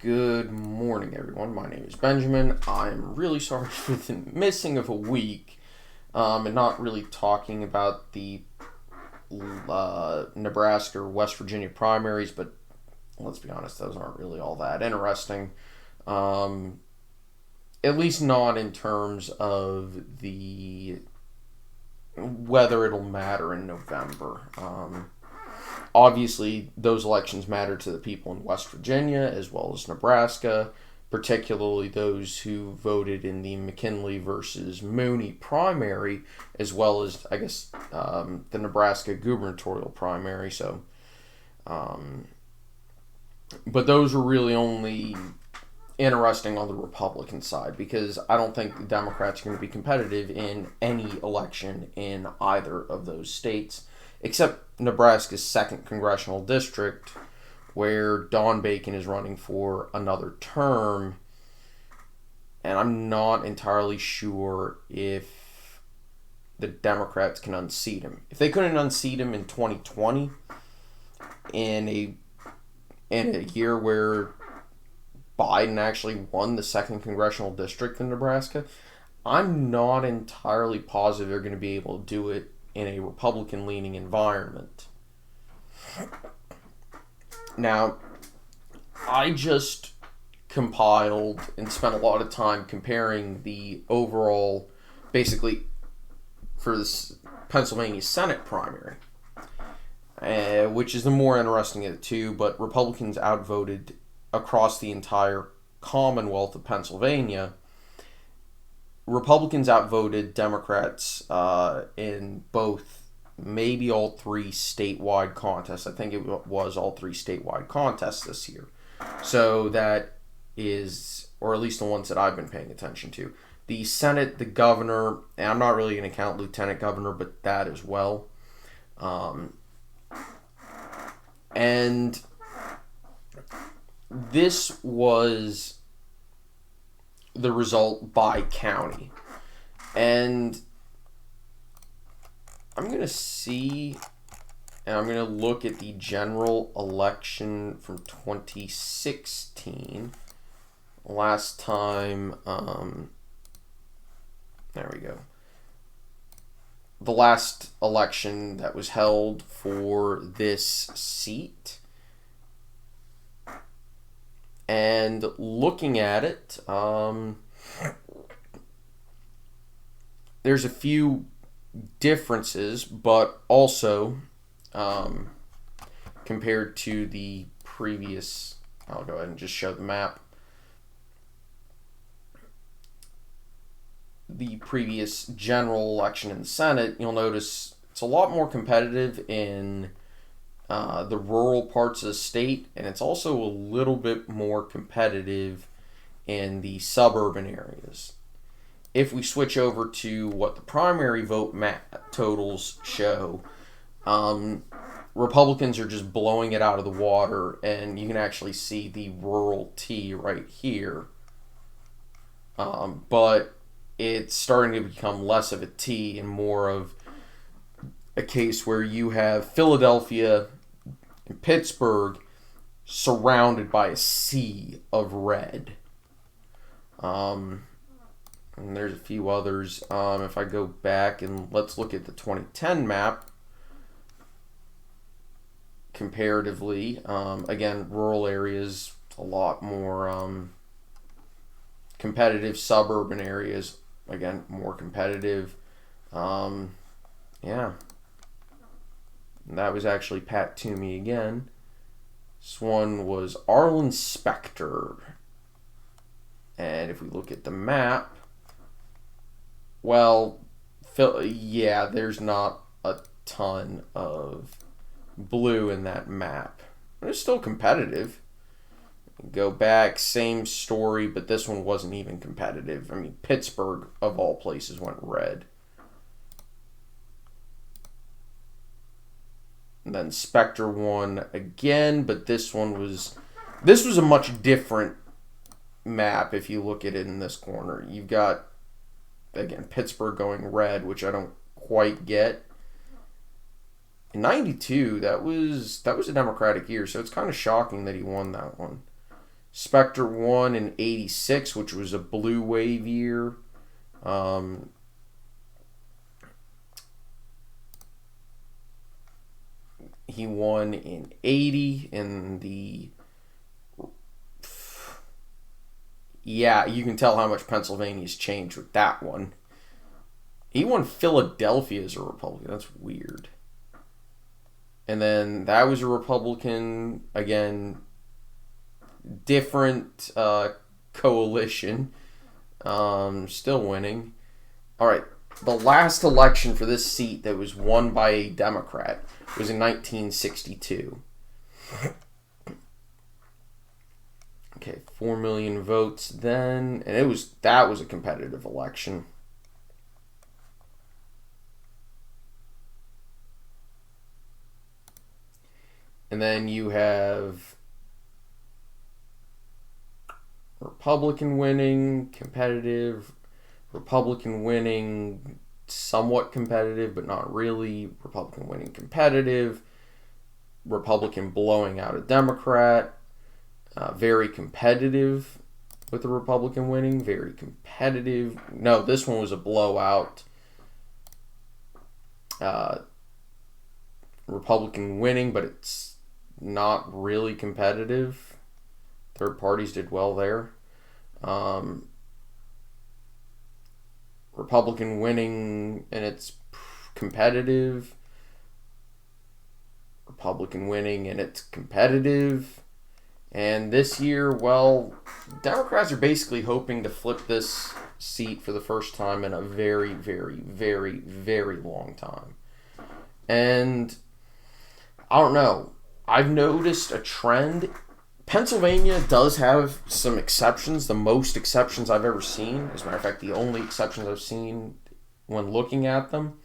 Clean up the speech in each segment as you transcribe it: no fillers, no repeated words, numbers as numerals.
Good morning, everyone. My name is Benjamin. I'm really sorry for the missing of a week and not really talking about the Nebraska or West Virginia primaries, but let's be honest, those aren't really all that interesting. Um, at least not in terms of the whether it'll matter in November. Obviously, those elections matter to the people in West Virginia as well as Nebraska, particularly those who voted in the McKinley versus Mooney primary, as well as, the Nebraska gubernatorial primary. Um, but those are really only interesting on the Republican side because I don't think the Democrats are going to be competitive in any election in either of those states, except Nebraska's 2nd congressional district, where Don Bacon is running for another term, and I'm not entirely sure if the Democrats can unseat him. If they couldn't unseat him in 2020, in a year where Biden actually won the 2nd congressional district in Nebraska, I'm not entirely positive they're going to be able to do it in a Republican-leaning environment. Now, I just compiled and spent a lot of time comparing the overall, basically, for this Pennsylvania Senate primary, which is the more interesting of the two, but Republicans outvoted across the entire Commonwealth of Pennsylvania. Republicans outvoted Democrats in both, maybe all 3 statewide contests. I think it was all 3 statewide contests this year. So that is, or at least the ones that I've been paying attention to. The Senate, the governor, and I'm not really going to count lieutenant governor, but that as well. And this was the result by county. And I'm going to see, and I'm going to look at the general election from 2016. Last time, there we go. The last election that was held for this seat. And looking at it, there's a few differences, but also compared to the previous, I'll go ahead and just show the map. The previous general election in the Senate, you'll notice it's a lot more competitive in the rural parts of the state, and it's also a little bit more competitive in the suburban areas. If we switch over to what the primary vote totals show, Republicans are just blowing it out of the water, and you can actually see the rural T right here. But it's starting to become less of a T and more of a case where you have Philadelphia and Pittsburgh surrounded by a sea of red. And there's a few others. If I go back and let's look at the 2010 map comparatively, again, rural areas a lot more competitive, suburban areas again more competitive. Yeah. That was actually Pat Toomey again. This one was Arlen Specter. And if we look at the map, well, there's not a ton of blue in that map. But it's still competitive. Go back, same story, but this one wasn't even competitive. I mean, Pittsburgh, of all places, went red. And then Specter won again, but this was a much different map if you look at it in this corner. You've got, again, Pittsburgh going red, which I don't quite get. In 92, that was a Democratic year, so it's kind of shocking that he won that one. Specter won in 86, which was a blue wave year. He won in 80 in the... Yeah, you can tell how much Pennsylvania's changed with that one. He won Philadelphia as a Republican. That's weird. And then that was a Republican, again, different coalition. Still winning. All right, the last election for this seat that was won by a Democrat was in 1962. Okay, 4 million votes then, and that was a competitive election. And then you have Republican winning, competitive, Republican winning, somewhat competitive, but not really, Republican winning, competitive, Republican blowing out a Democrat, very competitive with the Republican winning, very competitive. No, this one was a blowout. Republican winning, but it's not really competitive. Third parties did well there. Republican winning, and it's competitive. Republican winning, and it's competitive. And this year, well, Democrats are basically hoping to flip this seat for the first time in a very, very, very, very long time. And I don't know. I've noticed a trend. Pennsylvania does have some exceptions, the most exceptions I've ever seen. As a matter of fact, the only exceptions I've seen when looking at them,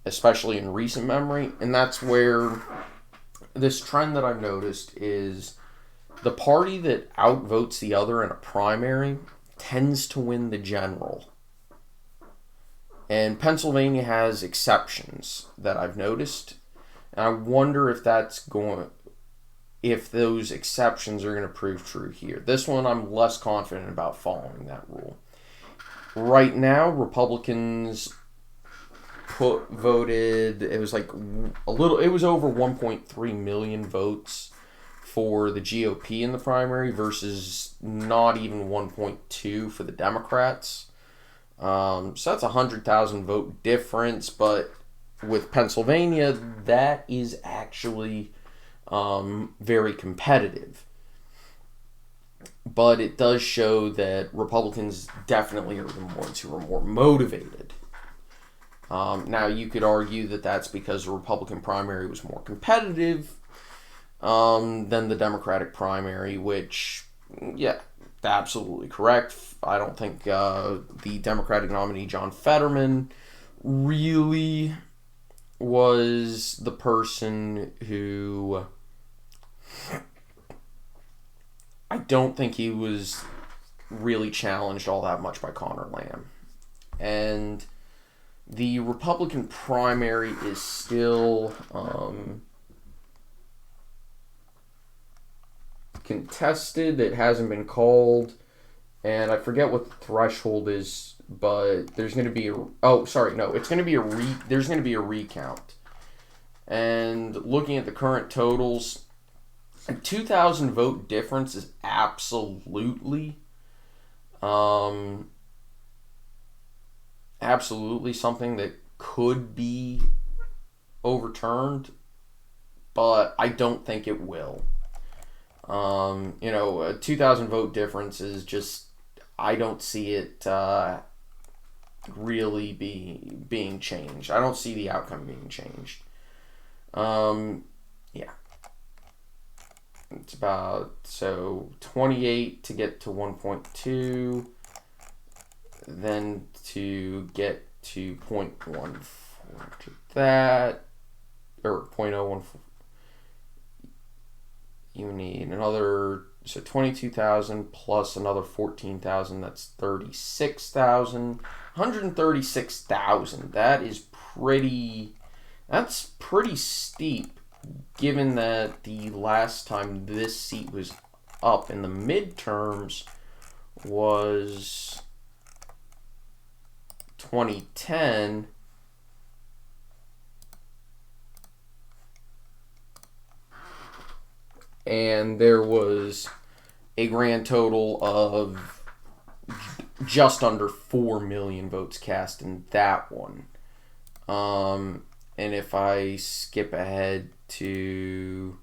especially in recent memory. And that's where this trend that I've noticed is the party that outvotes the other in a primary tends to win the general. And Pennsylvania has exceptions that I've noticed. And I wonder if if those exceptions are going to prove true here. This one I'm less confident about following that rule. Right now, Republicans voted, it was like it was over 1.3 million votes for the GOP in the primary versus not even 1.2 for the Democrats. So that's a 100,000 vote difference, but with Pennsylvania, that is actually very competitive. But it does show that Republicans definitely are the ones who are more motivated. Now, you could argue that that's because the Republican primary was more competitive than the Democratic primary, which, yeah, absolutely correct. I don't think the Democratic nominee, John Fetterman, really was the person who... I don't think he was really challenged all that much by Conor Lamb. And the Republican primary is still contested. It hasn't been called. And I forget what the threshold is, but there's going to be there's going to be a recount. And looking at the current totals, a 2,000 vote difference is absolutely something that could be overturned, but I don't think it will. A 2,000 vote difference is just, I don't see it really being changed. I don't see the outcome being changed. Yeah. It's about, 28 to get to 1.2, then to get to 0.14 to that, or 0.014. You need another, 22,000 plus another 14,000, that's 36,000. 136,000, that's pretty steep, given that the last time this seat was up in the midterms was 2010. And there was a grand total of just under 4 million votes cast in that one. And if I skip ahead to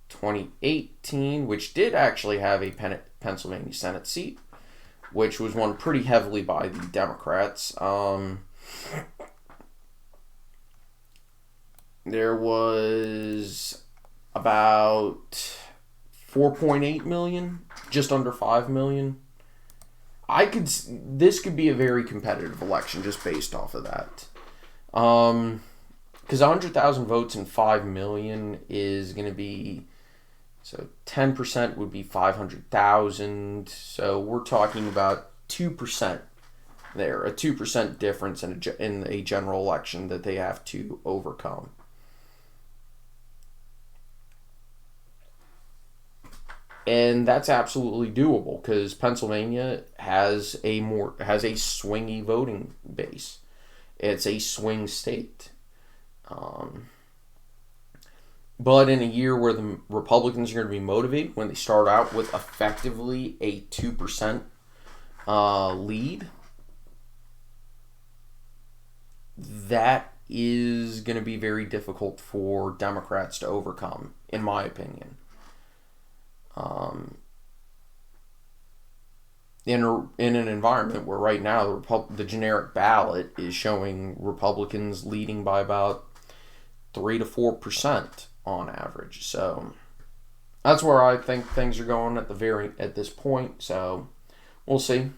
2018, which did actually have a Pennsylvania Senate seat, which was won pretty heavily by the Democrats. There was about 4.8 million, just under 5 million. This could be a very competitive election just based off of that. Because 100,000 votes and 5 million is going to be, so 10% would be 500,000. So we're talking about 2% there, a 2% difference in a general election that they have to overcome. And that's absolutely doable because Pennsylvania has a swingy voting base. It's a swing state. But in a year where the Republicans are going to be motivated when they start out with effectively a 2% lead, that is going to be very difficult for Democrats to overcome, in my opinion. In an environment where right now the generic ballot is showing Republicans leading by about 3 to 4% on average. So that's where I think things are going at this point. So we'll see.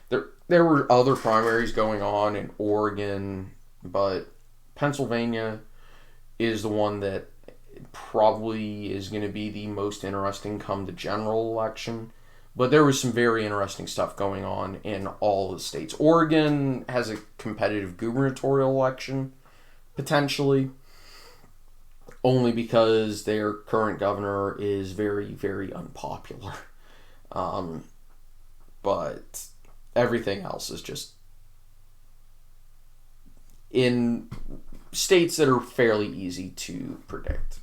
There were other primaries going on in Oregon, but Pennsylvania is the one that probably is going to be the most interesting come the general election. But there was some very interesting stuff going on in all the states. Oregon has a competitive gubernatorial election, potentially, only because their current governor is very, very unpopular. But everything else is just in states that are fairly easy to predict.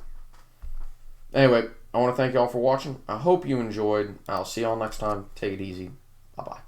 Anyway, I want to thank y'all for watching. I hope you enjoyed. I'll see y'all next time. Take it easy. Bye-bye.